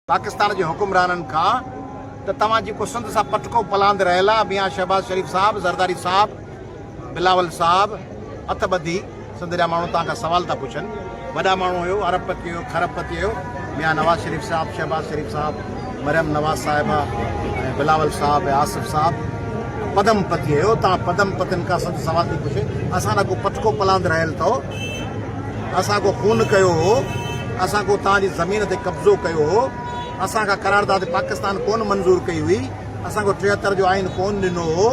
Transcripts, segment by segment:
पाकिस्तान के हुक्मराननि खां त तव्हां जेको सिंध सां पटको पलांद रहियल आहे मियां शहबाज शरीफ साहब, ज़रदारी साहब, बिलावल साहब, हथ ॿधी सिंध जा माण्हू तव्हां खां सवाल था पुछनि। वॾा माण्हू हुयो, अरबपति हुयो, खरबपति हुयो, मियां नवाज़ शरीफ साहब, शहबाज शरीफ साहब, मरियम नवाज़ साहिबा, बिलावल साहब, आसिफ साहब, पदमपति हुयो। तव्हां पदमपतिनि खां सिंध सवाल थी पुछे। असां को पटको पलांद रहियल अथव, असां को खून कयो हो, असां को तव्हांजी ज़मीन ते कब्ज़ो कयो हो, असां खां करारदाद पाकिस्तान कोन मंज़ूर कई हुई, असां को 73 जो आइन कोन ॾिनो हो,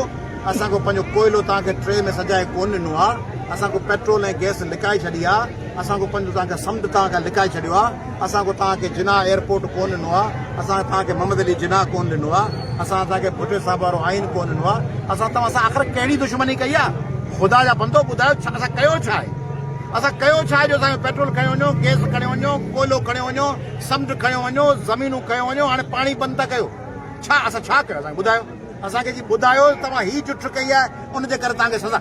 असां को पंहिंजो कोयलो तव्हांखे ट्रे में सजाए कोन ॾिनो आहे, असां को पेट्रोल ऐं गैस लिकाए छॾी आहे, असां को पंहिंजो तव्हांखे समुंड तव्हांखां लिकाए छॾियो आहे, असां को तव्हांखे जिना एयरपोर्ट कोन ॾिनो आहे, असां तव्हांखे मोहम्मद अली जिना कोन ॾिनो आहे, असां तव्हांखे भुटे साहब वारो आइन कोन ॾिनो आहे। असां तव्हां सां आख़िर कहिड़ी दुश्मनी कई आहे? ख़ुदा जा बंदो ॿुधायो असां कयो छा आहे? असां कयो छा आहे जो असांजो पेट्रोल खणी वञो, गैस खणी वञो, कोयलो खणी वञो, समुंड खणी वञो, ज़मीनूं खणी वञो, हाणे पाणी बंदि था कयो? छा असां छा कयो? असांखे ॿुधायो, असांखे जी ॿुधायो तव्हां हीअ जुठ कई आहे, उनजे करे तव्हांखे सज़ा।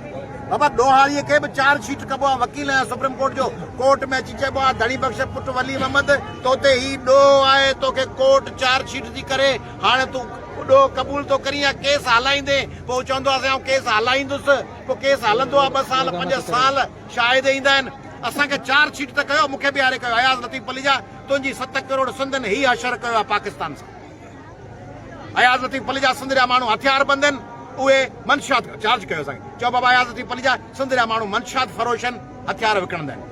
बाबा ॾोहारीअ खे बि चार्जशीट कबो आहे, वकील ऐं सुप्रीम कोर्ट जो, कोर्ट में अची चइबो आहे धणी बख़्श पुट वली मोहम्मद तोते ही ॾोह आहे, तोखे कोर्ट चार्जशीट थी करे हाणे तूं ॾोह क़बूल थो करी या केस हलाईंदे? पोइ चवंदो आहे असां केस हलाईंदुसि, पोइ केस हलंदो आहे 2 साल 5 साल शायदि ईंदा आहिनि। असांखे चार्जशीट त कयो, मूंखे बि हारे कयो। अयाज़ लतीफ़ पलीजा तुंहिंजी 7 करोड़ सिंधनि ही हशर कयो आहे पाकिस्तान सां। अयाज़ लतीफ़ पलीजा सिंध जा माण्हू हथियार बंद आहिनि, उहे मंशियात चार्ज कयो असांखे। चओ बाबा अयाज़ लतीफ़ पलीजा सिंध जा माण्हू मंशियात फरोशन हथियार विकिणंदा आहिनि।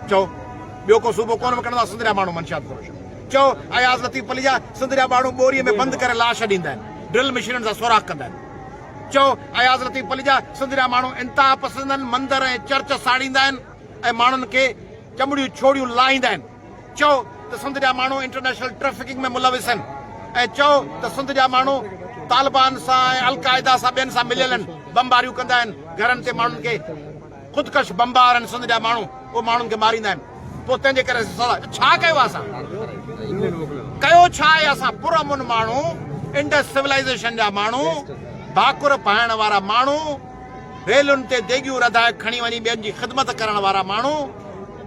चओ ॿियो को सूबो कोन विकिणंदो, सिंध जा माण्हू मंशियात फरोशन। चओ अयाज़ लतीफ़ पलीजा सिंध जा माण्हू ॿोरीअ में बंदि करे लाश ॾींदा आहिनि, ड्रिल मशीननि सां सुराख कंदा आहिनि। चओ अयाज़ लतीफ़ पलीजा सिंध जा माण्हू इंतिहा पसंद आहिनि, मंदर ऐं चर्च साड़ींदा आहिनि ऐं माण्हुनि खे चमड़ियूं छोड़ियूं लाहींदा आहिनि। चओ त सिंध जा माण्हू इंटरनेशनल ट्रैफिकिंग में मुलविस आहिनि ऐं चओ त सिंध जा माण्हू तालिबान सां ऐं अलकायदा सां ॿियनि सां मिलियल आहिनि, बमबारियूं कंदा आहिनि, घरनि ते माण्हुनि खे ख़ुदकश बमबार आहिनि सिंध जा माण्हू, उहे माण्हुनि खे मारींदा आहिनि। पोइ तंहिंजे करे छा कयो असां? कयो छा आहे? असां पुरअमन माण्हू, इंडस सिविलाइज़ेशन जा माण्हू, भाकुर पाइण वारा माण्हू, रेलुनि ते देगियूं रधाए खणी वञी ॿियनि जी ख़िदमत करण वारा माण्हू,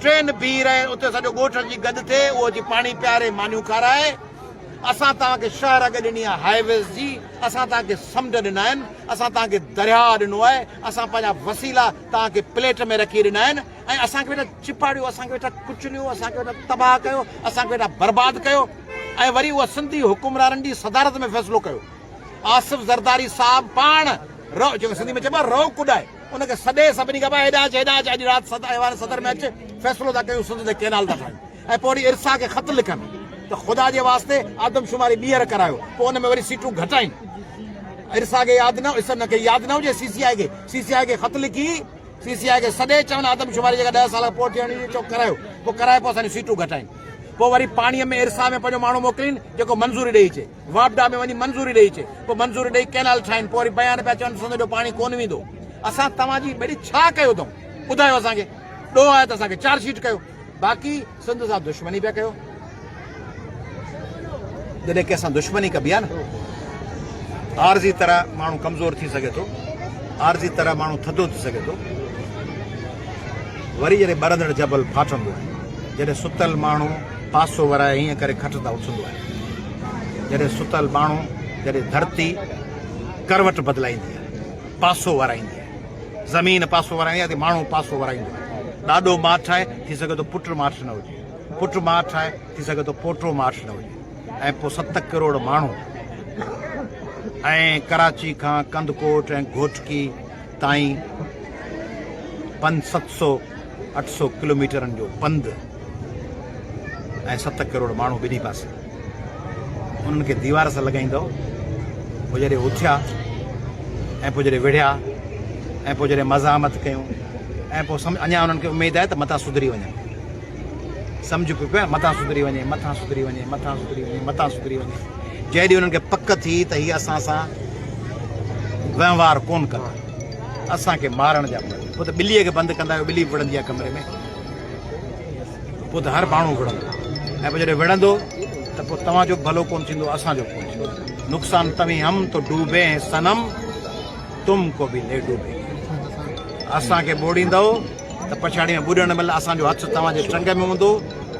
ट्रेन बीह रहे उते सॼो ॻोठ जी गॾु थिए, उहो जी पाणी पियारे मानियूं खाराए। असां तव्हांखे शहर अॻु ॾिनी आहे हाईवेज़ जी, असां तव्हांखे समुंड ॾिना आहिनि, असां तव्हांखे दरिया ॾिनो आहे, असां पंहिंजा वसीला तव्हांखे प्लेट में रखी ॾिना आहिनि ऐं असांखे वेठा चिपाड़ियो, असांखे वेठा कुचलियो, असांखे वेठा तबाह कयो, असांखे वेठा बर्बादु कयो ऐं वरी उहा सिंधी हुकुमराननि जी सदारत में फ़ैसिलो कयो। आसिफ ज़रदारी साहब पाण रओ, जेको सिंधी में चइबो आहे रओ कुॾाए, उनखे सॾे सभिनी खां हेॾा अच हेॾा अच, अॼु राति ऐवान सदर में अच, फ़ैसिलो था कयूं सिंध ते कैनाल था ठाहियूं ऐं पोइ वरी इरसा खे ख़त लिखनि त ख़ुदा जे वास्ते आदमशुमारी ॿीहर करायो, पोइ हुन में वरी सीटूं घटाइनि। इरसा खे यादि न, हुनखे यादि न हुजे सीसीआई खे ख़त लिखी, सीसीआई खे सॾे चवनि आदमशुमारी जेका 10 साल पोइ थियणी, चओ करायो, पोइ कराए पोइ असांजी सीटूं घटाइनि। पोइ वरी पाणीअ में इरसा में पंहिंजो माण्हू मोकिलीनि जेको मंज़ूरी ॾेई अचे, वापडा में वञी मंज़ूरी ॾेई अचे, पोइ मंज़ूरी ॾेई कैनाल ठाहिनि, पोइ वरी बयान पिया चवनि सिंध जो पाणी कोन वेंदो। असां तव्हांजी बेड़ी छा कयो अथऊं? ॿुधायो असांखे। ॾोह आहे त असांखे चार्जशीट कयो, बाक़ी सिंध सां दुश्मनी पिया कयो। जॾहिं कंहिंसां दुश्मनी कबी आहे न, आरज़ी तरह माण्हू कमज़ोर थी सघे थो, आरज़ी तरह माण्हू थधो थी सघे थो, वरी जॾहिं ॿरंदड़ जबल फाटंदो आहे, जॾहिं सुतल माण्हू पासो वराए हीअं करे खटंदा उथंदो आहे, जॾहिं सुतल माण्हू, जॾहिं धरती करवट बदिलाईंदी आहे, पासो वराईंदी आहे, ज़मीन पासो वराईंदी आहे त माण्हू पासो वराईंदो आहे। ॾाढो माठ आहे, थी सघे थो पुट माठ न हुजे, पुट माठ आहे, थी सघे थो पोटो माठ न हुजे, ऐं पोइ 7 करोड़ माण्हू ऐं कराची खां कंदकोट ऐं घोटकी ताईं 500-700-800 किलोमीटरनि जो पंधु ऐं 7 करोड़ माण्हू ॿिन्ही पासे, उन्हनि खे दीवार सां लॻाईंदो, पोइ जॾहिं उथिया ऐं पोइ जॾहिं विढ़िया ऐं पोइ जॾहिं मज़ामत कयूं ऐं पोइ अञा उन्हनि खे उमेदु आहे त मथां सुधरी वञे, सम्झ पियो पिया, मथां सुधरी वञे, मथां सुधरी वञे, मथां सुधरी वञे, मथां सुधरी वञे। जॾहिं उन्हनि खे पक थी त हीअ असां सां वहिंवार कोन कंदा, असांखे मारण जा, पोइ त ॿिलीअ खे बंदि कंदा आहियो, ॿिली विढ़ंदी आहे कमरे में, पोइ त हर माण्हू विढ़ंदो ऐं पोइ जॾहिं विढ़ंदो त पोइ तव्हांजो भलो कोन थींदो, असांजो कोन थींदो। नुक़सानु तव्हीं हम तो डूबे सनम तुम को बि ले डूबे, असांखे ॿोड़ींदव त पछाड़ी में ॿुॾण महिल असांजो हथु तव्हांजे टंग में हूंदो,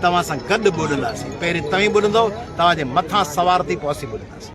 तव्हां सां गॾु ॿुॾंदासीं पहिरीं तव्हीं ॿुॾंदो तव्हांजे मथां सवार थी पोइ असीं ॿुॾंदासीं